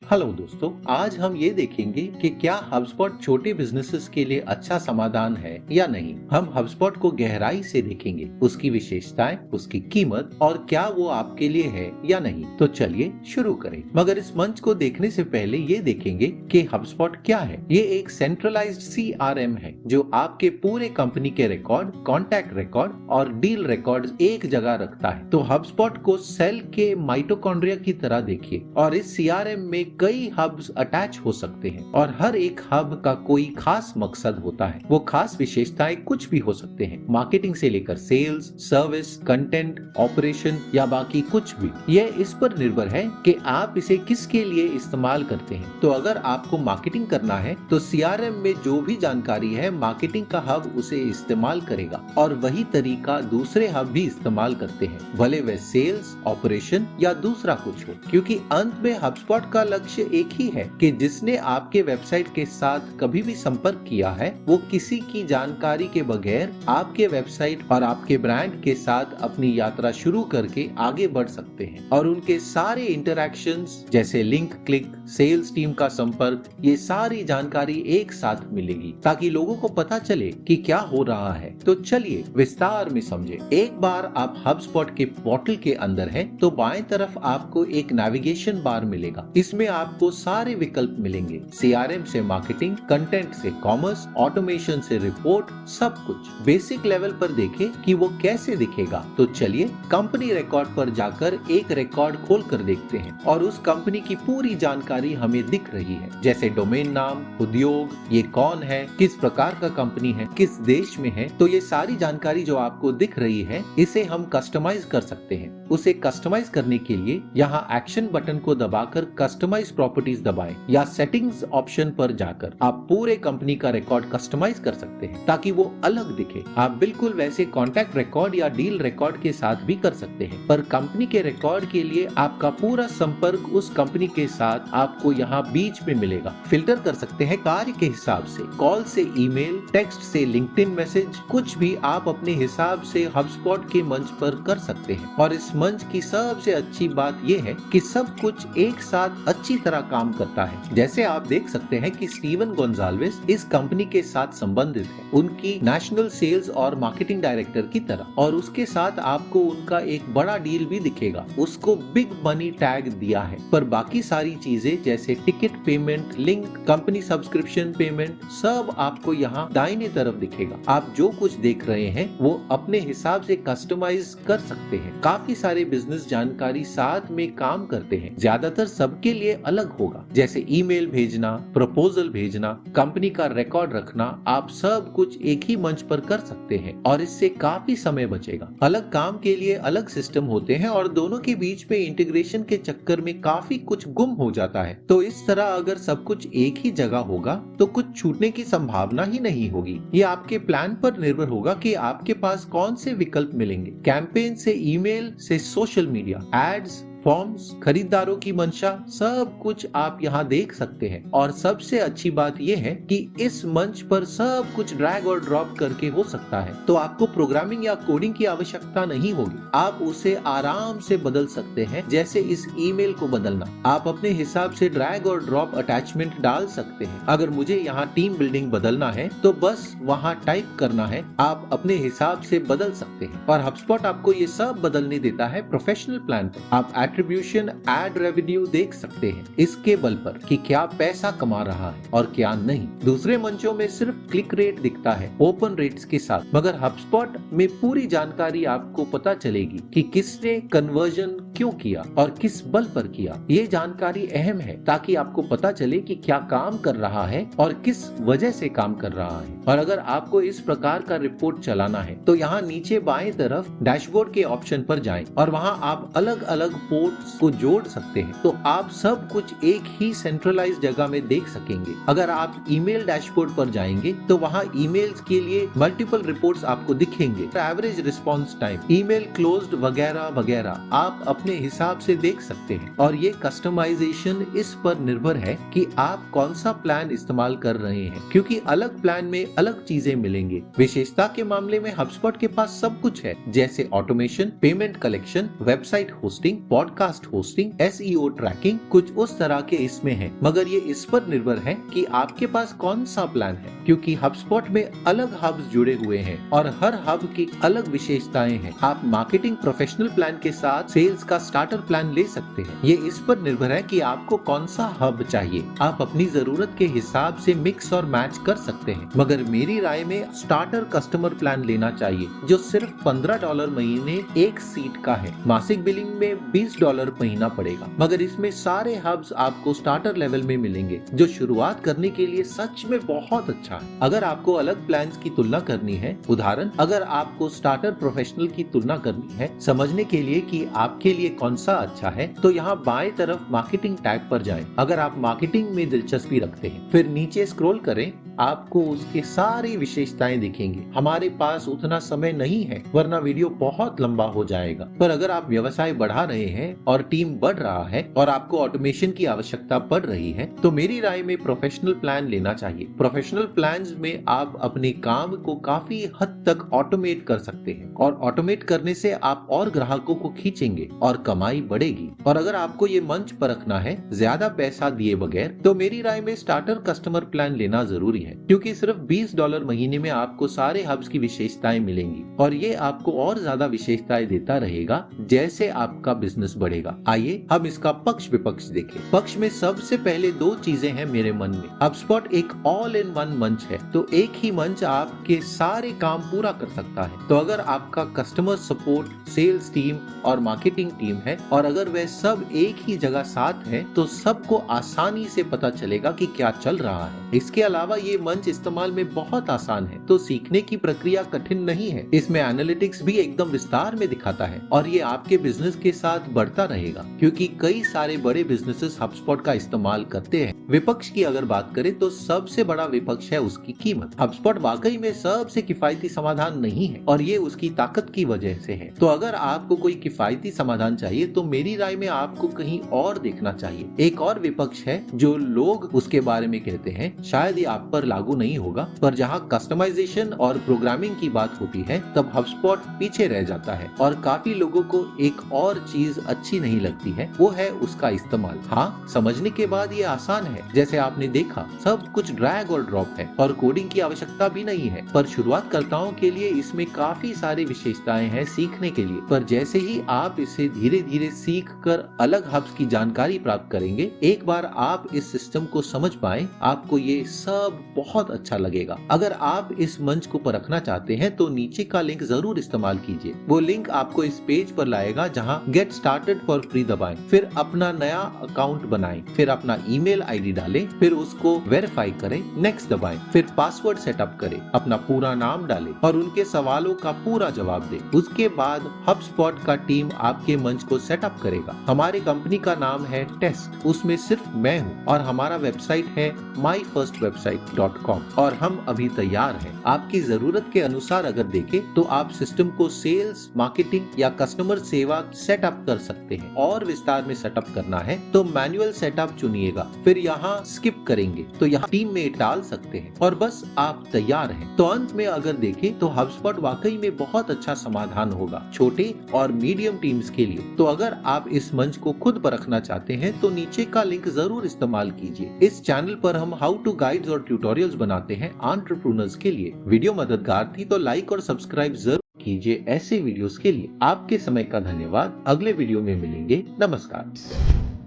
Hello दोस्तों, आज हम ये देखेंगे कि क्या HubSpot छोटे बिजनेसेस के लिए अच्छा समाधान है या नहीं। हम HubSpot को गहराई से देखेंगे, उसकी विशेषताएं, उसकी कीमत और क्या वो आपके लिए है या नहीं। तो चलिए शुरू करें। मगर इस मंच को देखने से पहले ये देखेंगे कि HubSpot क्या है। ये एक सेंट्रलाइज्ड CRM है जो आपके पूरे कंपनी के रिकॉर्ड, कॉन्टैक्ट रिकॉर्ड और डील रिकॉर्ड एक जगह रखता है। तो HubSpot को सेल के माइटोकॉन्ड्रिया की तरह देखिए और इस CRM में कई हब्स अटैच हो सकते हैं और हर एक हब का कोई खास मकसद होता है। वो खास विशेषताएं कुछ भी हो सकते हैं, मार्केटिंग से लेकर सेल्स, सर्विस, कंटेंट, ऑपरेशन या बाकी कुछ भी। यह इस पर निर्भर है कि आप इसे किसके लिए इस्तेमाल करते हैं। तो अगर आपको मार्केटिंग करना है तो CRM में जो भी जानकारी है मार्केटिंग का हब उसे इस्तेमाल करेगा और वही तरीका दूसरे हब भी इस्तेमाल करते हैं, भले वह सेल्स, ऑपरेशन या दूसरा कुछ हो। क्योंकि अंत में HubSpot का लक्ष्य एक ही है कि जिसने आपके वेबसाइट के साथ कभी भी संपर्क किया है वो किसी की जानकारी के बगैर आपके वेबसाइट और आपके ब्रांड के साथ अपनी यात्रा शुरू करके आगे बढ़ सकते हैं और उनके सारे इंटरैक्शंस जैसे लिंक क्लिक, सेल्स टीम का संपर्क, ये सारी जानकारी एक साथ मिलेगी ताकि लोगों को पता चले कि क्या हो रहा है। तो चलिए विस्तार में समझे। एक बार आप HubSpot के पोर्टल के अंदर हैं तो बाएं तरफ आपको एक नेविगेशन बार मिलेगा। इसमें आपको सारे विकल्प मिलेंगे, CRM से मार्केटिंग, कंटेंट से कॉमर्स, ऑटोमेशन से रिपोर्ट, सब कुछ। बेसिक लेवल पर देखें कि वो कैसे दिखेगा। तो चलिए कंपनी रिकॉर्ड पर जाकर एक रिकॉर्ड खोल कर देखते हैं और उस कंपनी की पूरी जानकारी हमें दिख रही है, जैसे डोमेन नाम, उद्योग, ये कौन है, किस प्रकार का कंपनी है, किस देश में है। तो ये सारी जानकारी जो आपको दिख रही है इसे हम कस्टमाइज कर सकते हैं। उसे कस्टमाइज करने के लिए यहाँ एक्शन बटन को दबाकर कस्टमाइज प्रॉपर्टीज दबाएं या सेटिंग्स ऑप्शन पर जाकर आप पूरे कंपनी का रिकॉर्ड कस्टमाइज कर सकते हैं ताकि वो अलग दिखे। आप बिल्कुल वैसे कॉन्टैक्ट रिकॉर्ड या डील रिकॉर्ड के साथ भी कर सकते हैं, पर कंपनी के रिकॉर्ड के लिए आपका पूरा संपर्क उस कंपनी के साथ आपको यहाँ बीच में मिलेगा। फिल्टर कर सकते हैं कार्य के हिसाब से, कॉल से ईमेल, टेक्स्ट से लिंक्डइन मैसेज, कुछ भी आप अपने हिसाब से HubSpot के मंच पर कर सकते हैं। और इस मंच की सबसे अच्छी बात यह है कि सब कुछ एक साथ अच्छी तरह काम करता है। जैसे आप देख सकते हैं कि स्टीवन गोंजाल्विस इस कंपनी के साथ संबंधित है, उनकी नेशनल सेल्स और मार्केटिंग डायरेक्टर की तरह, और उसके साथ आपको उनका एक बड़ा डील भी दिखेगा। उसको बिग मनी टैग दिया है, पर बाकी सारी चीजें जैसे ticket payment, link, company subscription payment, सब आपको यहाँ दाहिने तरफ दिखेगा। आप जो कुछ देख रहे हैं वो अपने हिसाब से कस्टमाइज कर सकते हैं। काफी सारे बिजनेस जानकारी साथ में काम करते हैं, ज्यादातर सबके लिए अलग होगा, जैसे ईमेल भेजना, प्रपोजल भेजना, कंपनी का रिकॉर्ड रखना। आप सब कुछ एक ही मंच पर कर सकते हैं और इससे काफी समय बचेगा। अलग काम के लिए अलग सिस्टम होते हैं और दोनों के बीच में इंटीग्रेशन के चक्कर में काफी कुछ गुम हो जाता है। तो इस तरह अगर सब कुछ एक ही जगह होगा तो कुछ छूटने की संभावना ही नहीं होगी। ये आपके प्लान पर निर्भर होगा कि आपके पास कौन से विकल्प मिलेंगे। कैंपेन से ईमेल से सोशल मीडिया, एड्स, फॉर्म्स, खरीदारों की मंशा, सब कुछ आप यहाँ देख सकते हैं। और सबसे अच्छी बात यह है कि इस मंच पर सब कुछ ड्रैग और ड्रॉप करके हो सकता है, तो आपको प्रोग्रामिंग या कोडिंग की आवश्यकता नहीं होगी। आप उसे आराम से बदल सकते हैं, जैसे इस ईमेल को बदलना। आप अपने हिसाब से ड्रैग और ड्रॉप अटैचमेंट डाल सकते हैं। अगर मुझे यहाँ टीम बिल्डिंग बदलना है तो बस वहाँ टाइप करना है, आप अपने हिसाब से बदल सकते हैं। और HubSpot आपको ये सब बदलने देता है प्रोफेशनल प्लान पर। आप एट्रीब्यूशन, एड रेवेन्यू देख सकते हैं इसके बल पर कि क्या पैसा कमा रहा है और क्या नहीं। दूसरे मंचों में सिर्फ क्लिक रेट दिखता है ओपन रेट्स के साथ, मगर HubSpot में पूरी जानकारी आपको पता चलेगी कि किसने कन्वर्जन क्यों किया और किस बल पर किया। ये जानकारी अहम है ताकि आपको पता चले कि क्या काम कर रहा है और किस वजह से काम कर रहा है। और अगर आपको इस प्रकार का रिपोर्ट चलाना है तो यहाँ नीचे बाएं तरफ डैशबोर्ड के ऑप्शन पर जाएं और वहाँ आप अलग अलग पोर्ट्स को जोड़ सकते हैं, तो आप सब कुछ एक ही सेंट्रलाइज्ड जगह में देख सकेंगे। अगर आप ईमेल डैशबोर्ड पर जाएंगे तो वहाँ ईमेल्स के लिए मल्टीपल रिपोर्ट्स आपको दिखेंगे, average response time, email closed वगैरह वगैरह आप अपने हिसाब से देख सकते हैं। और ये कस्टमाइजेशन इस पर निर्भर है कि आप कौन सा प्लान इस्तेमाल कर रहे हैं, क्योंकि अलग प्लान में अलग चीजें मिलेंगे। विशेषता के मामले में HubSpot के पास सब कुछ है, जैसे automation, payment collection, website hosting, podcast hosting, SEO tracking, कुछ उस तरह के इसमें है, मगर ये इस पर निर्भर है कि आपके पास कौन सा प्लान है, क्योंकि HubSpot में अलग हब्स जुड़े हुए हैं और हर हब की अलग विशेषताएं हैं। आप मार्केटिंग प्रोफेशनल प्लान के साथ सेल्स का स्टार्टर प्लान ले सकते हैं। ये इस पर निर्भर है कि आपको कौन सा हब चाहिए। आप अपनी जरूरत के हिसाब से मिक्स और मैच कर सकते हैं, मगर मेरी राय में स्टार्टर कस्टमर प्लान लेना चाहिए जो सिर्फ $15 महीने एक सीट का है। मासिक बिलिंग में $20 महीना पड़ेगा, मगर इसमें सारे हब्स आपको स्टार्टर लेवल में मिलेंगे, जो शुरुआत करने के लिए सच में बहुत अच्छा है। अगर आपको अलग प्लान्स की तुलना करनी है, उदाहरण अगर आपको स्टार्टर प्रोफेशनल की तुलना करनी है समझने के लिए कि आपके लिए कौन सा अच्छा है, तो यहाँ बाएं तरफ मार्केटिंग टैब पर जाएं। अगर आप मार्केटिंग में दिलचस्पी रखते हैं, फिर नीचे स्क्रॉल करें, आपको उसके सारी विशेषताएं दिखेंगे। हमारे पास उतना समय नहीं है, वरना वीडियो बहुत लंबा हो जाएगा। पर अगर आप व्यवसाय बढ़ा रहे हैं और टीम बढ़ रहा है और आपको ऑटोमेशन की आवश्यकता पड़ रही है, तो मेरी राय में प्रोफेशनल प्लान लेना चाहिए। प्रोफेशनल प्लान्स में आप अपने काम को काफी हद तक ऑटोमेट कर सकते हैं और ऑटोमेट करने से आप और ग्राहकों को खींचेंगे और कमाई बढ़ेगी। और अगर आपको ये मंच परखना है ज्यादा पैसा दिए बगैर, तो मेरी राय में स्टार्टर कस्टमर प्लान लेना जरूरी है, क्योंकि सिर्फ $20 महीने में आपको सारे हब्स की विशेषताएं मिलेंगी और ये आपको और ज्यादा विशेषताएं देता रहेगा जैसे आपका बिजनेस बढ़ेगा। आइए हम इसका पक्ष विपक्ष देखें। पक्ष में सबसे पहले दो चीजें हैं मेरे मन में। HubSpot एक ऑल इन वन मंच है, तो एक ही मंच आपके सारे काम पूरा कर सकता है। तो अगर आपका कस्टमर सपोर्ट, सेल्स टीम और मार्केटिंग टीम है और अगर वह सब एक ही जगह साथ है, तो सबको आसानी से पता चलेगा कि क्या चल रहा है। इसके अलावा ये मंच इस्तेमाल में बहुत आसान है, तो सीखने की प्रक्रिया कठिन नहीं है। इसमें एनालिटिक्स भी एकदम विस्तार में दिखाता है और ये आपके बिजनेस के साथ बढ़ता रहेगा, क्योंकि कई सारे बड़े बिजनेसेस HubSpot का इस्तेमाल करते हैं। विपक्ष की अगर बात करें तो सबसे बड़ा विपक्ष है उसकी कीमत। HubSpot वाकई में सबसे किफायती समाधान नहीं है और ये उसकी ताकत की वजह से है। तो अगर आपको कोई किफायती समाधान चाहिए तो मेरी राय में आपको कहीं और देखना चाहिए। एक और विपक्ष है जो लोग उसके बारे में कहते हैं, शायद ये आप पर लागू नहीं होगा, पर जहाँ कस्टमाइजेशन और प्रोग्रामिंग की बात होती है तब HubSpot पीछे रह जाता है। और काफी लोगों को एक और चीज अच्छी नहीं लगती है, वो है उसका इस्तेमाल। हाँ, समझने के बाद ये आसान है, जैसे आपने देखा सब कुछ ड्रैग और ड्रॉप है और कोडिंग की आवश्यकता भी नहीं है। पर शुरुआतकर्ताओं के लिए इसमें काफी सारी विशेषताएं हैं सीखने के लिए। पर जैसे ही आप इसे धीरे धीरे सीख कर अलग हब्स की जानकारी प्राप्त करेंगे, एक बार आप इस सिस्टम को समझ पाए, आपको ये सब बहुत अच्छा लगेगा। अगर आप इस मंच को परखना चाहते हैं तो नीचे का लिंक जरूर इस्तेमाल कीजिए। वो लिंक आपको इस पेज पर लाएगा जहां गेट स्टार्टेड फॉर फ्री दबाएं, फिर अपना नया अकाउंट बनाएं, फिर अपना ईमेल आईडी डालें, फिर उसको वेरीफाई करें, नेक्स्ट दबाएं, फिर पासवर्ड सेटअप करें, अपना पूरा नाम डालें और उनके सवालों का पूरा जवाब दें। उसके बाद HubSpot का टीम आपके मंच को सेटअप करेगा। हमारी कंपनी का नाम है टेस्ट, उसमें सिर्फ मैं हूँ और हमारा वेबसाइट है myfirstwebsite.com और हम अभी तैयार हैं। आपकी जरूरत के अनुसार अगर देखें तो आप सिस्टम को सेल्स, मार्केटिंग या कस्टमर सेवा सेटअप कर सकते हैं। और विस्तार में सेटअप करना है तो मैनुअल सेटअप चुनिएगा, फिर यहाँ स्किप करेंगे तो यहाँ टीम में डाल सकते हैं और बस आप तैयार हैं। तो अंत में अगर देखें तो HubSpot वाकई में बहुत अच्छा समाधान होगा छोटे और मीडियम टीम्स के लिए। तो अगर आप इस मंच को खुद परखना चाहते हैं तो नीचे का लिंक जरूर इस्तेमाल कीजिए। इस चैनल पर हम हाउ टू गाइड्स और ट्यूटोरियल्स बनाते हैं एंटरप्रेन्योर्स के लिए। वीडियो मददगार थी तो लाइक और सब्सक्राइब जरूर कीजिए ऐसे वीडियोस के लिए। आपके समय का धन्यवाद। अगले वीडियो में मिलेंगे। नमस्कार।